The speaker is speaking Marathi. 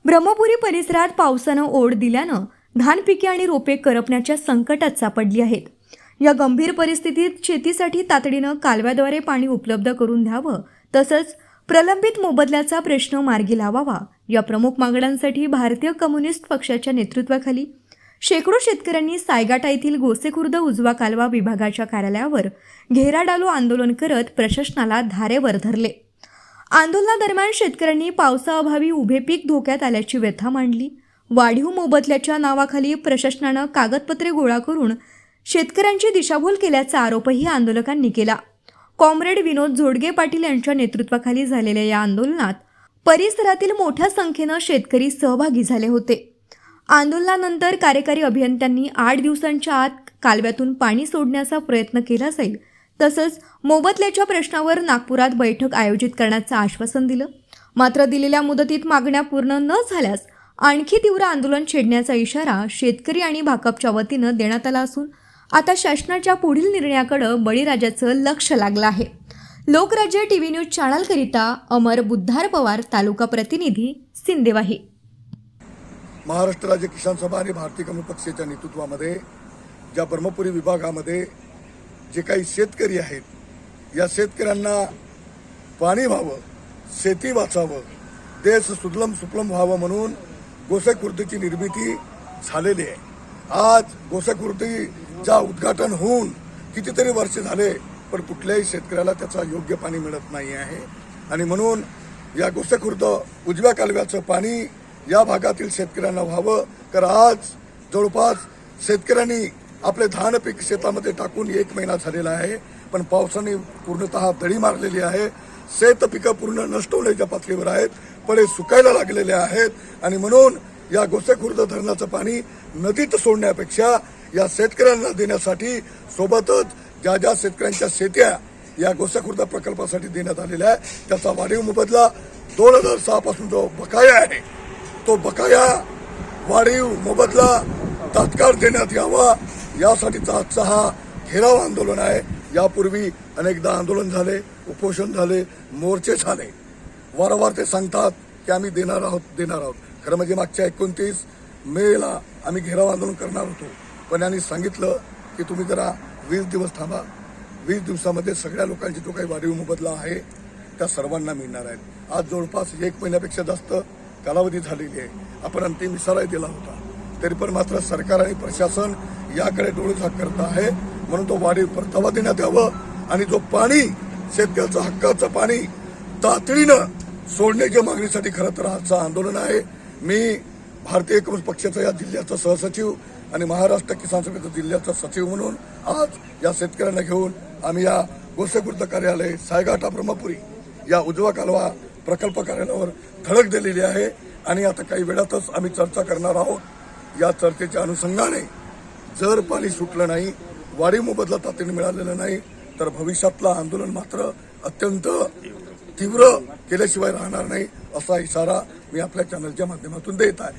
ब्रह्मपुरी परिसरात पावसानं ओढ दिल्यानं धान पिके आणि रोपे करपण्याच्या संकटात सापडली आहेत. या गंभीर परिस्थितीत शेतीसाठी तातडीनं कालव्याद्वारे पाणी उपलब्ध करून द्यावं, तसंच प्रलंबित मोबदल्याचा प्रश्न मार्गी लावावा, या प्रमुख मागण्यांसाठी भारतीय कम्युनिस्ट पक्षाच्या नेतृत्वाखाली शेकडो शेतकऱ्यांनी सायगाटा येथील गोसेखुर्द उजवा कालवा विभागाच्या कार्यालयावर घेराडालो आंदोलन करत प्रशासनाला धारेवर धरले. आंदोलनादरम्यान शेतकऱ्यांनी पावसाअभावी उभे पीक धोक्यात आल्याची व्यथा मांडली. वाढीव मोबदल्याच्या नावाखाली प्रशासनानं कागदपत्रे गोळा करून शेतकऱ्यांची दिशाभूल केल्याचा आरोपही आंदोलकांनी केला. कॉम्रेड विनोद झोडगे पाटील यांच्या नेतृत्वाखाली झालेल्या या आंदोलनात परिसरातील मोठ्या संख्येनं शेतकरी सहभागी झाले होते. आंदोलनानंतर कार्यकारी अभियंत्यांनी 8 दिवसांच्या आत कालव्यातून पाणी सोडण्याचा प्रयत्न केला जाईल, तसंच मोबदल्याच्या प्रश्नावर नागपुरात बैठक आयोजित करण्याचं आश्वासन दिलं. मात्र दिलेल्या मुदतीत मागण्या पूर्ण न झाल्यास आणखी तीव्र आंदोलन छेडण्याचा इशारा शेतकरी आणि भाकपच्या वतीनं देण्यात आला असून आता शासनाच्या पुढील निर्णयाकडे बळीराजाचं लक्ष लागलं आहे. लोकराज्य टीव्ही न्यूज चॅनलकरिता अमर बुद्धार पवार, तालुका प्रतिनिधी, सिंदेवाही. महाराष्ट्र राज्य किसान सभा आणि भारतीय कम्युनिस्ट पक्षाच्या नेतृत्वामध्ये ज्या ब्रह्मपुरी विभागामध्ये जे काही शेतकरी आहेत, या शेतकऱ्यांना पाणी व्हावं, शेती वाचावं, देश सुजलम सुफलम व्हावं म्हणून गोसेखुर्दची निर्मिती झालेली आहे. आज गोसेखुर्दीचा उद्घाटन होऊन कितीतरी वर्ष झाले, पण कुठल्याही शेतकऱ्याला त्याचा योग्य पाणी मिळत नाही आहे. आणि म्हणून या गोसेखुर्द उजव्या कालव्याचं पाणी या भागातील शेतकऱ्यांना व्हावं. तर आज जवळपास शेतकऱ्यांनी आपले धान पीक शेतामध्ये टाकून 1 महिना झालेला आहे, पण पावसाने पूर्णतः दडी मारलेली आहे. शेत पिकं पूर्ण नष्ट होण्याच्या पातळीवर आहेत, पडे सुकायला लागलेले आहेत. आणि म्हणून या गोसेखुर्द धरणाचं पाणी नदीत सोडण्यापेक्षा या शेतकऱ्यांना देण्यासाठी, सोबतच ज्या ज्या शेतकऱ्यांच्या शेत्या या गोसेखुर्द प्रकल्पासाठी देण्यात आलेल्या आहे, त्याचा वाढीव मोबदला 2006 पासून जो बकाया आहे, तो बकाया वाढीव मोबदला तात्काळ देण्यात यावा, यासाठीचा आजचा हा घेराव आंदोलन आहे. यापूर्वी अनेकदा आंदोलन झाले, उपोषण झाले, मोर्चे झाले. वारंवार ते सांगतात की आम्ही देणार आहोत. खरं म्हणजे मागच्या 29 मेला आम्ही घेराव आंदोलन करणार होतो, पण यांनी सांगितलं की तुम्ही जरा 20 दिवस थांबा. 20 दिवसामध्ये सगळ्या लोकांची जो काही वाढीव मोबदला आहे त्या सर्वांना मिळणार आहेत. आज जवळपास 1 महिन्यापेक्षा जास्त कालावधी झालेली आहे. आपण अंतिम इशाराही दिला होता, तरी पण मात्र सरकार आणि प्रशासन याकडे डोळेझाक करत आहे. म्हणून तो वाढीव परतावा देण्यात यावं आणि जो पाणी शेतकऱ्याचं हक्काचं पाणी तातडीनं सोडण्याच्या मागणीसाठी खरं तर आजचं आंदोलन आहे. मी भारतीय कम्युनिस्ट पक्षाचा या जिल्ह्याचा सहसचिव आणि महाराष्ट्र किसान सभेचा जिल्ह्याचा सचिव म्हणून आज या शेतकऱ्यांना घेऊन आम्ही या गोसेखुर्द कार्यालय, सायगाटा, ब्रह्मपुरी या उजवा कालवा प्रकल्प कार्यालयावर धडक दिलेली आहे. आणि आता काही वेळातच आम्ही चर्चा करणार आहोत. या चर्चेच्या अनुषंगाने जर पाणी सुटलं नाही, वाढीव मोबदला तातडीने मिळालेला नाही, तर भविष्यातलं आंदोलन मात्र अत्यंत तीव्र केल्याशिवाय राहणार नाही, असा इशारा मी आपल्या चॅनलच्या माध्यमातून देत आहे.